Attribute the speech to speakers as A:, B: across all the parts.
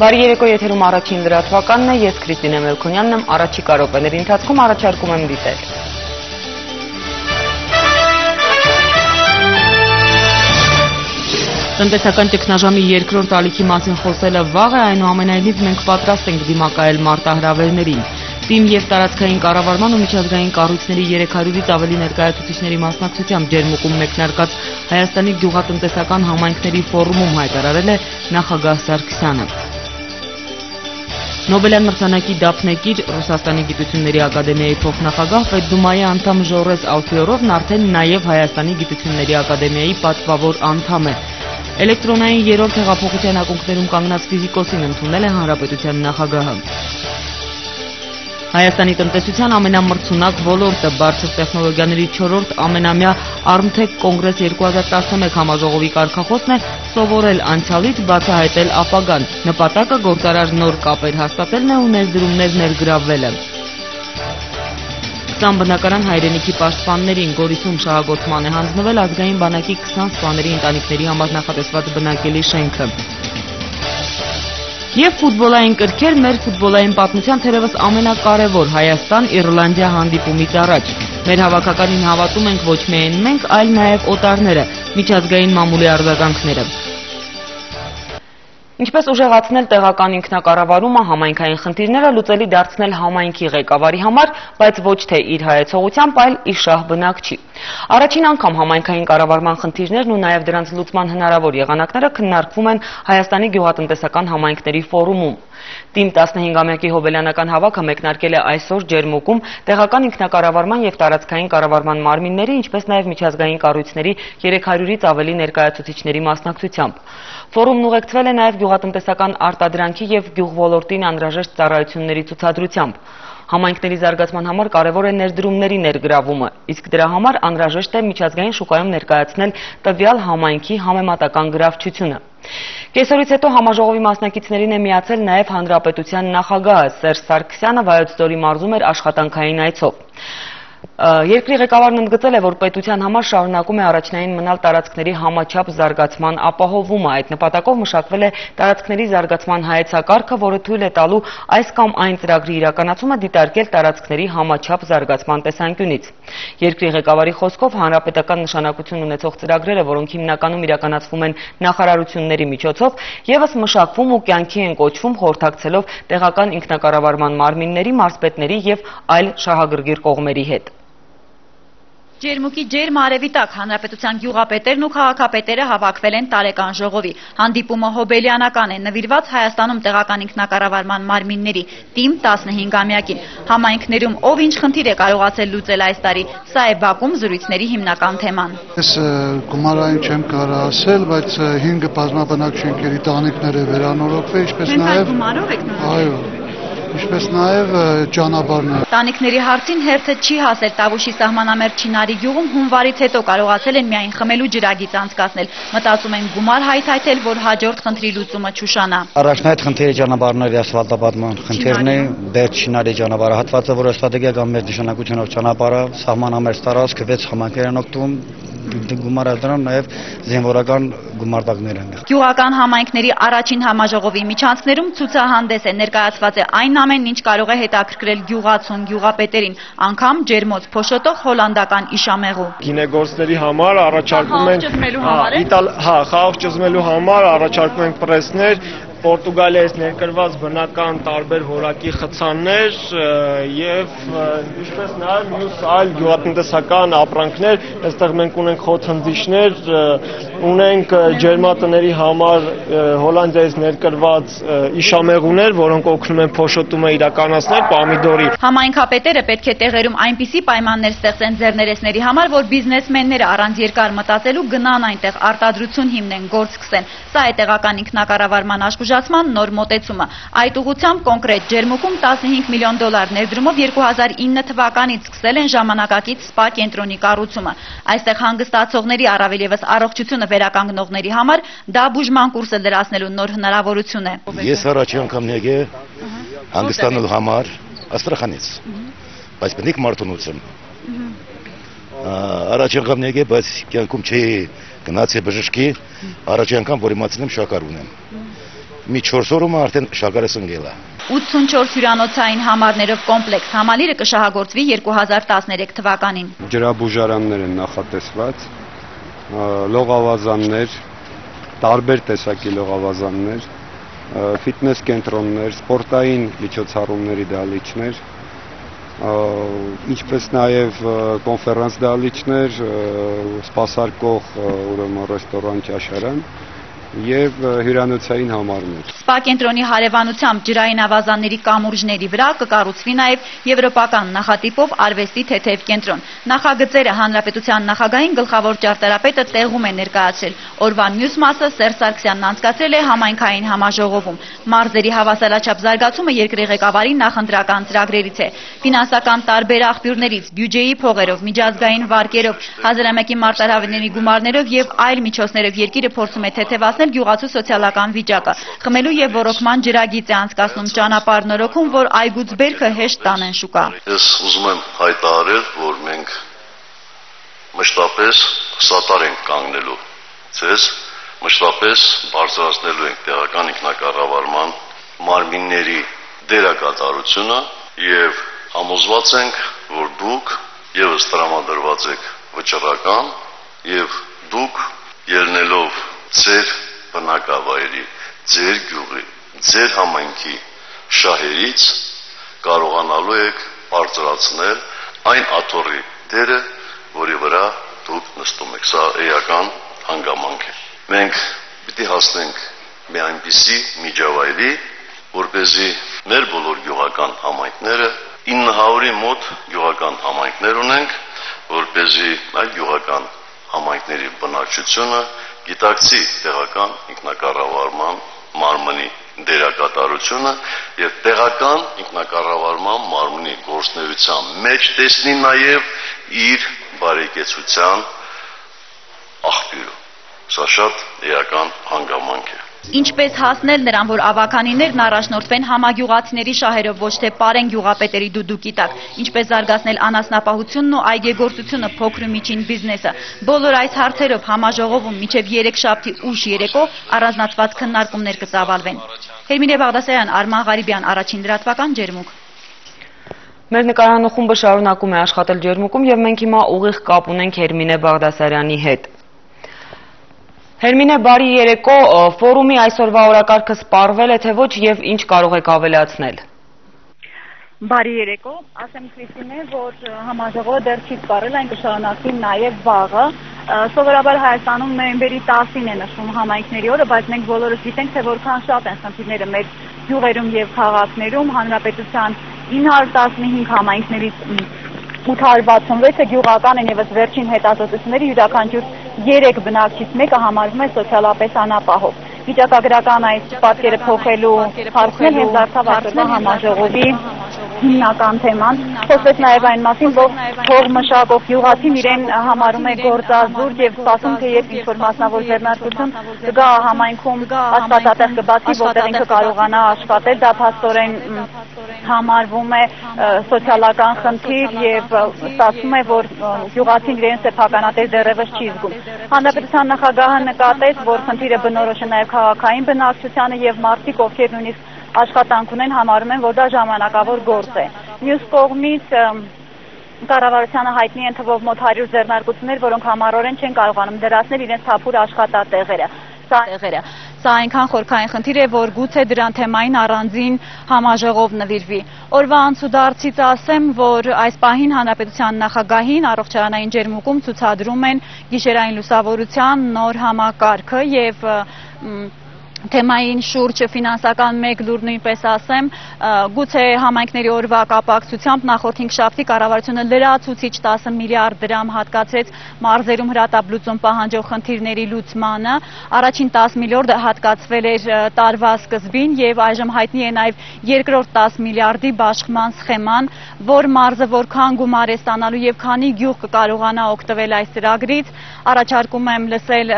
A: Բարի երեկո, եթերում առաջին լրատվականն է, ես Քրիստինե Մելքոնյանն եմ, առաջիկա րոպեների ընթացքում առաջարկում եմ դիտել։ Տնտեսական ճգնաժամի երկրորդ ալիքի մասին խոսելը վաղ է, այնուամենայնիվ մենք պատրաստ ենք դիմակայել մարտահրավերներին։ Թիմ և տարածքային կառավարման ու միջազգային կառույցների 300-ից ավելի ներկայացուցիչների մասնակցությամբ ջերմուկում մեկնարկած Հայաստանի գյուղատնտեսական համայնքների ֆորումում հայտարարել է նախագահ Սարգսյանը։ Նոբելյան մրցանակի դափնեկիր Ռուսաստանի գիտությունների ակադեմիայի փոխնախագահ Պետդումայի անդամ Ժորես Ալֆիորովն արդեն նաև Հայաստանի գիտությունների ակադեմիայի պատվավոր անդամ է։ Էլեկտրոնային երրորդ հեղափոխության ակունքներում կանգնած ֆիզիկոսին ընդունել է հանրապետության նախագահը։ Հայաստանի տնտեսության ամենամրցունակ ոլորտը բարձր տեխնոլոգիաների 4-րդ ամենամյա Armtech Congress 2011 համաժողովի կարգախոսն է սովորել անցյալից, բացահայտել ապագան։ Նպատակը գործարար նոր կապեր հաստատելն է ու ներդրումներ ներգրավելը։ 20 բնակարան հայրենիքի պաշտպաններին Գորիսում շահագործման է հանձնվել ազգային բանակի 20 սպաների ընտանիքների համար նախատեսված բնակելի շենքը։ Եվ ֆուտբոլային կրքեր մեր ֆուտբոլային պատմության թերևս ամենակարևոր Հայաստան-Իռլանդիա հանդիպումից առաջ։ Մեր հավաքականին հավատում ենք ոչ միայն մենք, այլ նաև օտարները, միջազգային մամուլի արձագանքները։ Ինչպես ուժեղացնել տեղական ինքնակառավարումը, համայնքային խնդիրները լուծելի դարձնել համայնքի ղեկավարի համար, բայց ոչ թե իր հայեցողությամբ, այլ իր շահ բնակչի։ Առաջին անգամ համայնքային կառավարման խնդիրներն ու նաև դրանց լուծման հնարավոր եղանակները քննարկվում են Հայաստանի գյուղատնտեսական համայնքների ֆորումում։ Թիմ 15-ամյակի հոբելյանական հավաքը մեկնարկել է այսօր ջերմուկում տեղական ինքնակառավարման և տարածքային կառավարման մարմինների, ինչպես նաև միջազգային կառույցների 300-ից ավելի ներկայացուցիչների մասնակցությամբ։ Ֆորումն ուղեկցվել է նաև գյուղատնտեսական արտադրանքի և գյուղոլորտին անհրաժեշտ ծառայությունների ցուցադրությամբ։ Համայնքների զարգացման համար կարևոր է ներդրումների ներգրավումը, իսկ դրա համար անհրաժեշտ է միջազգային շուկայում ներկայացնել տվյալ համայնքի համեմատական գրավչությունը։ Կեսօրից հետո համաժողովի մասնակիցներին է միացել նաև հանրապետության նախագահը Սերժ Սարգսյանը Վայոց ձորի մարզում էր աշխատանքային այցով։ Երկրի ղեկավարն ընդգծել է, որ պետության համար շարունակում է առաջնային մնալ տարածքների համաչափ զարգացման ապահովումը։ Այդ նպատակով մշակվել է տարածքների զարգացման հայեցակարգը, որը թույլ է տալու այս կամ այն ծրագրի իրականացումը դիտարկել տարածքների համաչափ զարգացման տեսանկյունից։ Երկրի ղեկավարի խոսքով հանրապետական նշանակություն ունեցող ծրագրերը, որոնք հիմնականում իրականացվում են նախարարությունների միջոցով, ևս մշակվում ու կյանքի են կոչվում խորհրդակցելով տեղական ինքնակառավարման մարմինների, մարզպետների և այլ շահագրգիռ կողմերի հետ։
B: Ջերմուկի ջերմ արևի տակ հանրապետության գյուղապետերն ու քաղաքապետերը հավաքվել են տարեկան ժողովի։ Հանդիպումը հոբելյանական է, նվիրված Հայաստանում տեղական ինքնակառավարման մարմինների թիմ 15-ամյակին։ Համայնքներում ով ինչ խնդիր է կարողացել լուծել այս տարի, սա է բակում զրույցների հիմնական թեման։
C: Ես գումարային չեմ կարող ասել, բայց 5 բազմաբնակ շենքերի տանիքները վերանորոգվել, ինչպես նաև
B: գումարով եք
C: այո, ինչպես նաև ճանապարհներ։
B: Տանիքների հարցին հերթը չի հասել Տավուշի սահմանամերձ Չինարի գյուղում հունվարից հետո կարողացել են միայն խմելու ջրագիծ անցկացնել։ Մտածում են գումար հայթայթել, որ հաջորդ խնդրի լուծումը չուշանա։
D: Առաջնահերթ խնդիրը ճանապարհների ասֆալտապատման խնդիրն է, Բերդ Չինարի ճանապարհահատվածը, որը ստրատեգիական մեծ նշանակությունով ճանապարհը, սահմանամերձ տարածք 6 համայնքեր են օգտվում, գումարած դրան նաև զինվորական գումարտակներ են։
B: Գյուղական համայնքների առաջին համաժողովի միջանցքներում ցուցահանդես է, ներկայացված է այն ամեն ինչ կարող է հետաքրքրել գյուղացուն գյուղապետերին, անգամ ջերմոց փոշոտող հոլանդական իշամեղու։
E: Գինեգործների համար առաջարկում ենք խաղող ճզմելու համար առաջարկում ենք պրեսներ, Պորտուգալիայից ներկրված բնական տարբեր որակի խցաններ եւ ինչպես նաեւ մյուս այլ գյուղատնտեսական ապրանքներ, այստեղ մենք ունենք խոթհնդիչներ, ունենք ջերմատների համար Հոլանդիայից ներկրված իշամեղուներ, որոնք օգնում են փոշոտումը իրականացնել պոմիդորի։
B: Համայնքապետերը պետք է տեղերում այնպիսի պայմաններ ստեղծեն ձեռներեցների համար, որ բիզնեսմենները առանց երկար մտածելու գնան այնտեղ արտադրություն հիմնեն, գործ սկսեն։ Սա է տեղական ինքնակառավարման աշխուժացման նոր մոտեցումը։ Այդ ուղղությամբ կոնկրետ ջերմուկում 15 միլիոն դոլար ներդրումով 2009 թվականից սկսել են ժամանակակից սպա կենտրոնի կառուցումը։ Այստեղ հանգստացողների առավել ևս առողջությունը վերականգնողների համար դա բուժման կուրսը լրացնելու նոր հնարավորություն է։
F: Ես առաջին անգամ եկա հանգստանալու համար Աստրախանից, բայց բնիկ մարտունուց եմ։ Առաջին անգամ եկա, բայց կյանքում չի գնացի բժշկի, առաջին անգամ որ իմացել եմ շաքար ունեմ։ մի 4 օրում արդեն շագարը սնգել է։
B: 84 հյուրանոցային համարներով կոմպլեքս համալիրը կշահագործվի 2013 թվականին։
G: Ջրաբուժարաններ են նախատեսված, լողավազաններ, տարբեր տեսակի լողավազաններ, ֆիթնես կենտրոններ, սպորտային միջոցառումների դահլիճներ, ինչպես նաև կոնֆերանս դահլիճներ, սպասարկող ուրեմն ռեստորան, ճաշարան եւ հյուրանոցային համարներ։ Սպա
B: կենտրոնի հարևանությամբ ջրային ավազանների կամուրջների վրա կկառուցվի նաև եվրոպական նախատիպով արվեստի թեթև կենտրոն։ Նախագծերը հանրապետության նախագահին գլխավոր ճարտարապետը տեղում է ներկայացրել։ Օրվա մյուս մասը Սերժ Սարգսյանն անցկացրել է համայնքային համաժողովում։ Մարզերի հավասարաչափ զարգացումը երկրի ղեկավարի նախընտրական ծրագրերից է։ Ֆինանսական տարբեր աղբյուրներից, բյուջեի փողերով, միջազգային վարկերով, 1001-ի մարտահրավերների գումարներով եւ այլ միջոցներով երկիրը փորձում է թեթևացնել գյուղացու սոցիալական վիճակը։ Խմելու եւ ոռոգման ջրագիծ է անցկացնում ճանապարհ նորոգում, որ այգուց բերքը հեշտ տանեն շուկա։
H: Ես ուզում եմ հայտարարել, որ մենք մշտապես սատար ենք կանգնելու ձեզ, մշտապես բարձրացնելու ենք տեղական ինքնակառավարման մարմինների դերակատարությունը եւ համոզված ենք, որ դուք եւս տրամադրված եք վճռական եւ դուք ելնելով ձեր բնակավայրի, ձեր գյուղի, ձեր համայնքի շահերից կարողանալու եք բարձրացնել այն աթոռի դերը, որի վրա դուք նստում եք։ Սա էական հանգամանք է։ Մենք պիտի հասնենք մի այնպիսի միջավայրի, որպեսզի մեր բոլոր գյուղական համայնքները 900-ի մոտ գյուղական համայնքներ ունենք, որպեսզի այդ գյուղական համայնքների բնակչությունը գիտակցի տեղական ինքնակառավարման մարմնի դերակատարությունը եւ տեղական ինքնակառավարման մարմնի գործունեության մեջ տեսնի նաեւ իր բարեկեցության աղբյուրը։ Սա շատ էական հանգամանք է։
B: Ինչպես հասնել նրան, որ ավականիներն առաջնորդվեն համագյուղացիների շահերով, ոչ թե պարեն գյուղապետերի դուդուկի տակ, ինչպես զարգացնել անասնապահությունն ու այգեգործությունը, փոքր ու միջին բիզնեսը։ Բոլոր այս հարցերով համաժողովում մինչև 3 շաբթի ուշ երեկո առանձնացված քննարկումներ կծավալվեն։ Հերմինե Բաղդասարյան, Արման Ղարիբյան, Առաջին լրատվական, Ջերմուկ։
A: Մեր նկարանախումբը շարունակում է աշխատել Ջերմուկում եւ մենք հիմա ուղիղ կապ ունենք Հերմինե Բաղդասարյանի հետ։ Հերմինե, բարի երեկո, ֆորումի այսօրվա օրակարգը սպառվել է թե ոչ եւ ինչ կարող եք ավելացնել։
I: Բարի երեկո, ասեմ Քրիստինե, որ համաժողովը դեռ չի սպառել, այն կշարունակվի նաեւ վաղը։ Սովորաբար Հայաստանում նոյեմբերի 10-ին է նշվում համայնքների օրը, բայց մենք բոլորս գիտենք, թե որքան շատ են խնդիրները մեր գյուղերում եւ քաղաքներում, հանրապետության 915 համայնքներից 866-ը գյուղական են եւս վերջին հետազոտությունների յուրաքանչյուր 3 բնակչից մեկը համարվում է սոցիալապես անապահով։ Վիճակագրական այս պատկերը փոխելու հարցն էլ հենց դարձավ այսօրվա համաժողովի հիմնական թեման։ Խոսվեց նաև այն մասին, որ փողմշակող գյուղացին իրեն համարում է գործազուրկ եւ սպասում, թե երբ ինչ-որ մասնավոր ձեռնարկություն կգա համայնքում աշխատատեղ կբացի, որտեղ ինքը կարողանա աշխատել, դա փաստորեն համարվում է սոցիալական խնդիր եւ ստացվում է, որ գյուղացին իրեն սեփականատեր դեռևս չի զգում։ Հանրապետության նախագահը նկատեց, որ խնդիրը բնորոշ է նաեւ քաղաքային բնակչությանը եւ մարդիկ, ովքեր նույնիսկ աշխատանք ունեն, համարում են, որ դա ժամանակավոր գործ է։ Մյուս կողմից կառավարությանը հայտնի են թվով մոտ 100 ձեռնարկություններ, որոնք համառորեն չեն կարողանում դրացնել իրենց թափուր աշխատատեղերը։ Սա այնքան խորքային խնդիր է, որ գուցե դրան թեմային առանձին համաժողով նվիրվի։ Օրվա անցուդարձից ասեմ, որ այս պահին հանրապետության նախագահին առողջարանային ջերմուկում ցուցադրում են գիշերային լուսավորության նոր համակարգը եւ թեմային շուրջ ֆինանսական մեկ լուր նույնպես ասեմ, գուցե համայնքների օրվա կապակցությամբ նախորդ 5 շաբթի կառավարությունը լրացուցիչ 10 միլիարդ դրամ հատկացրեց մարզերում հրատապլուծում պահանջող խնդիրների լուծմանը, առաջին 10 միլիարդը հատկացվել էր տարվա սկզբին եւ այժմ հայտնի է նաեւ երկրորդ 10 միլիարդի բաշխման սխեման, որ մարզը որքան գումար է ստանալու եւ քանի գյուղ կկարողանա օգտվել այս ծրագրից, առաջարկում եմ լսել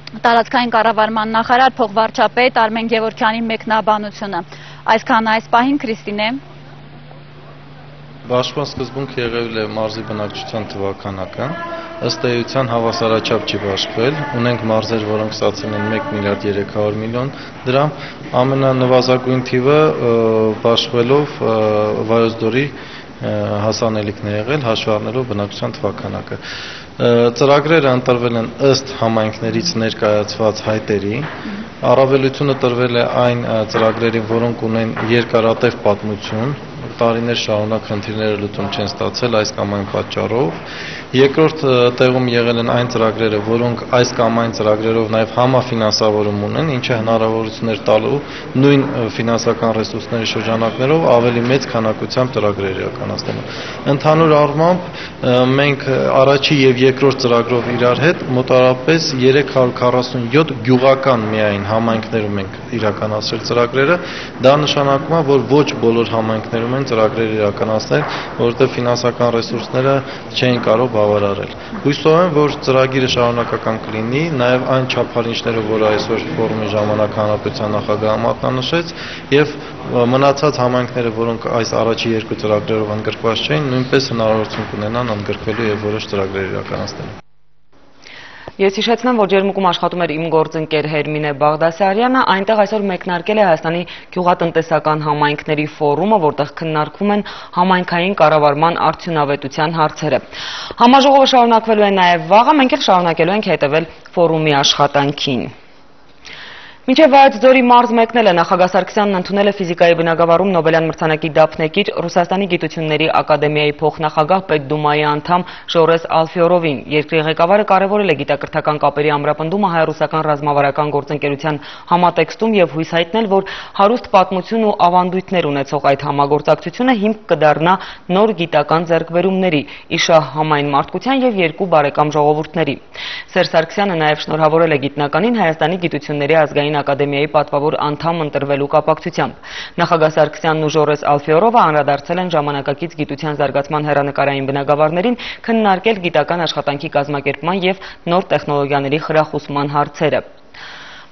I: տարածքային կառավարման նախարար փոխվարչապետ Արմեն Գևորգյանի մեկնաբանությունը։ Այսքան այս պահին, Քրիստինե։
J: Բաշխման սկզբունքը եղել է մարզի բնակչության թվականակը, ըստ էության հավասարաչափ չի բաշխվել, ունենք մարզեր, որոնք ստացել են 1 միլիարդ 300 միլիոն դրամ, ամենանվազագույն թիվը բաշխվելով Վայոց-Ձորի հասանելիքն է եղել, հաշվի առնելով բնակչության թվաքանակը։ Ծրագրերը ընտրվել են ըստ համայնքներից ներկայացված հայտերի, առավելությունը տրվել է այն ծրագրերին, որոնք ունեն երկարատև պատմություն, տարիներ շարունակ խնդիրները լուծում չեն ստացել այս կամ այն պատճառով։ Երկրորդ տեղում եղել են այն ծրագրերը, որոնք այս կամ այն ծրագրերով նաև համաֆինանսավորում ունեն, ինչը հնարավորություններ տալու նույն ֆինանսական ռեսուրսների շրջանակներով ավելի մեծ քանակությամբ ծրագրեր իրականացնելու։ Ընդհանուր առմամբ մենք առաջի եւ երկրորդ ծրագրով իրար հետ մոտավորապես 347 գյուղական միայն համայնքներում ենք իրականացրել ծրագրերը, դա նշանակում է, որ ոչ բոլոր համայնքներում են ծրագրեր իրականացնել, որովհետեւ ֆինանսական ռեսուրսները չեն կարող բավարարել։ Հույսով եմ, որ ծրագիրը շարունակական կլինի, նաև այն չափանիշներով, որ այսօր ֆորումի ժամանակ հանրապետության նախագահը մատնանշեց, եւ մնացած համայնքները, որոնք այս առաջի երկու ծրագրերով ընդգրկված չէին, նույնպես հնարավորություն կունենան ընդգրկվելու եւ որոշ ծրագրեր իրականացնելու։
A: Ես հիշեցնեմ, որ ջերմուկում աշխատում էր իմ գործընկեր Հերմինե Բաղդասարյանը, այնտեղ այսօր մեկնարկել է Հայաստանի գյուղատնտեսական համայնքների ֆորումը, որտեղ քննարկվում են համայնքային կառավարման արդյունավետության հարցերը։ Համաժողովը շարունակվելու է նաև վաղը, մենք էլ շարունակելու ենք հետևել ֆորումի աշխատանքին։ Մինչև Վայոց-Ձորի մարզ մեկնել է, նախագահ Սարգսյանն ընդունել է ֆիզիկայի բնագավառում Նոբելյան մրցանակի դափնեկիր Ռուսաստանի գիտությունների ակադեմիայի փոխնախագահ Պետդումայի անդամ Ժորես Ալֆիորովին։ Երկրի ղեկավարը կարևորել է գիտակրթական կապերի ամրապնդումը հայ-ռուսական ռազմավարական գործընկերության համատեքստում եւ հույս հայտնել, որ հարուստ պատմություն ու ավանդույթներ ունեցող այդ համագործակցությունը հիմք կդառնա նոր գիտական ձեռքբերումների, իշահ համայն մարդկության եւ երկու բարեկամ ժողովուրդների։ Սերժ Սարգսյանը նաեւ շնորհավորել է գիտնականին Հայաստանի գիտությունների ազգային ակադեմիայի պատվավոր անդամ ընտրվելու կապակցությամբ։ Նախագահ Սարգսյանն ու Ժորես Ալֆիորովը անդրադարձել են ժամանակակից գիտության զարգացման հեռանկարային բնագավառներին, քննարկել գիտական աշխատանքի կազմակերպման եւ նոր տեխնոլոգիաների խրախուսման հարցերը։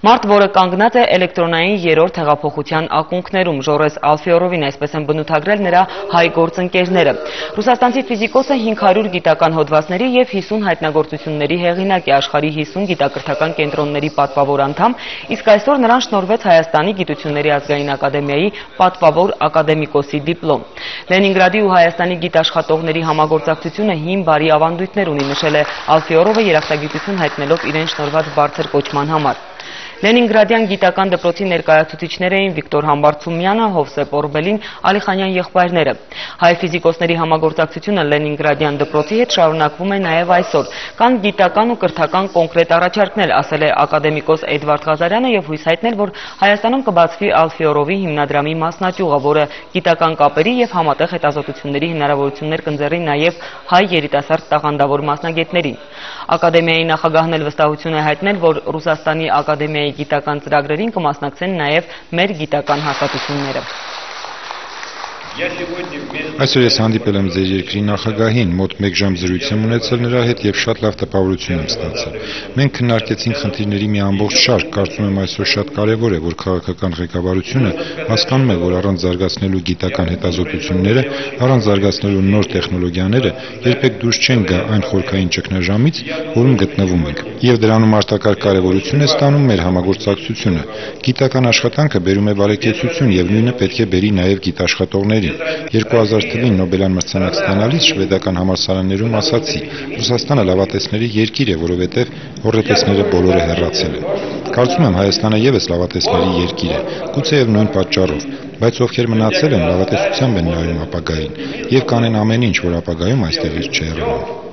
A: Մարդ, որը կանգնած է էլեկտրոնային երրորդ հեղափոխության ակունքներում, Ժորես Ալֆիորովին այսպես են բնութագրել նրա հայ գործընկերները։ Ռուսաստանցի ֆիզիկոսը 500 գիտական հոդվածների եւ 50 հայտնագործությունների հեղինակ է, աշխարհի 50 գիտակրթական կենտրոնների պատվավոր անդամ, իսկ այսօր նրան շնորհվեց Հայաստանի գիտությունների ազգային ակադեմիայի պատվավոր ակադեմիկոսի դիպլոմ։ Լենինգրադի ու Հայաստանի գիտաշխատողների համագործակցությունը հին բարի ավանդույթներ ունի, նշել է Ալֆիորովը երախտագիտություն հայտնելով իրեն շնորհված բարձր կոչման համար։ Լենինգրադյան գիտական դպրոցի ներկայացուցիչներ էին Վիկտոր Համբարձումյանը, Հովսեփ Օրբելին, Ալիխանյան եղբայրները։ Հայ ֆիզիկոսների համագործակցությունը Լենինգրադյան դպրոցի հետ շարունակվում է նաև այսօր։ Կան գիտական ու կրթական կոնկրետ առաջարկներ, ասել է ակադեմիկոս Էդվարդ Ղազարյանը եւ հույս հայտնել, որ Հայաստանում կբացվի Ալֆիորովի հիմնադրամի մասնաճյուղը, որը գիտական կապերի եւ համատեղ հետազոտությունների հնարավորություններ կընձեռի նաև հայ երիտասարդ տաղանդավոր մասնագետներին։ Ակադեմիայի նախագահն էլ վստահություն է հայտնել, որ Ռուսաստանի ակադեմիայի գիտական ծրագրերին կմասնակցեն նաև մեր գիտական հաստատությունները։
K: Այսօր ես հանդիպել եմ ձեր երկրի նախագահին, մոտ 1 ժամ զրույց եմ ունեցել նրա հետ եւ շատ լավ տպավորություն եմ ստացել։ Մենք քննարկեցինք խնդիրների մի ամբողջ շարք, կարծում եմ այսօր շատ կարեւոր է, որ քաղաքական ղեկավարությունը հասկանում է, որ առանց զարգացնելու գիտական հետազոտությունները, առանց զարգացնելու նոր տեխնոլոգիաները երբեք դուրս չեն գա այն խորքային ճգնաժամից, որում գտնվում ենք։ Եվ դրանում արտակարգ կարեւորություն է ստանում մեր համագործակցությունը։ Գիտական աշխատանքը բերում է բարեկեցություն եւ նույնը պետք է բերի նաեւ գիտաշխատողներին։ 2000 թվականին Նոբելյան մրցանակ ստանալիս շվեդական համալսարաններում ասացի. Ռուսաստանը լավատեսների երկիր է, որովհետև հոռետեսները բոլորը հեռացել են։ Կարծում եմ Հայաստանը եւս լավատեսների երկիր է, գուցեև նույն պատճառով, բայց ովքեր մնացել են լավատեսությամբ են նայում ապագային եւ կանեն ամեն ինչ, որ ապագայում այստեղից չհեռանան։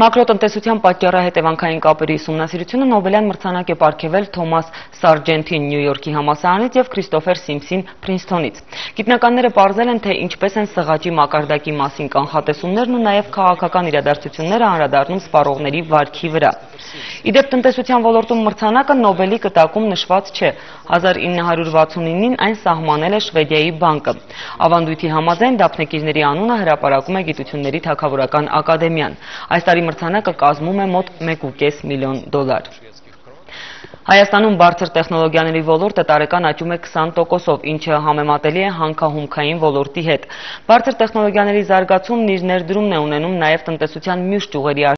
A: Մակրոտնտեսության պատճառահետևանքային կապերի ուսումնասիրությունը Նոբելյան մրցանակ է պարգևել Թոմաս Սարջենթին Նյու Յորքի համալսարանից եւ Քրիստոֆեր Սիմսին Փրինսթոնից։ Գիտնականները պարզել են, թե ինչպես են սղաճի մակարդակի մասին կանխատեսումներն ու նաեւ քաղաքական իրադարձությունները անդրադառնում սպառողների վարքի վրա։ Իդեպ տնտեսության ոլորտում մրցանակը Նոբելի կտակում նշված չէ։ 1969-ին այն սահմանել է Շվեդիայի բանկը։ Ավանդույթի համաձայն դափնեկիրների անունը հրապարակում է Գիտությունների թագավորական ակադեմիան։ Այս տարի մրցանակը կազմում է մոտ $1.5 միլիոն։ Հայաստանում բարձր տեխնոլոգիաների ոլորտը տարեկան աճում է 20%-ով, ինչը համեմատելի է հանքահումքային ոլորտի հետ։ Բարձր տեխնոլոգիաների զարգացումն իր ներդրումն է ունենում նաև տնտեսության մյուս ճյուղերի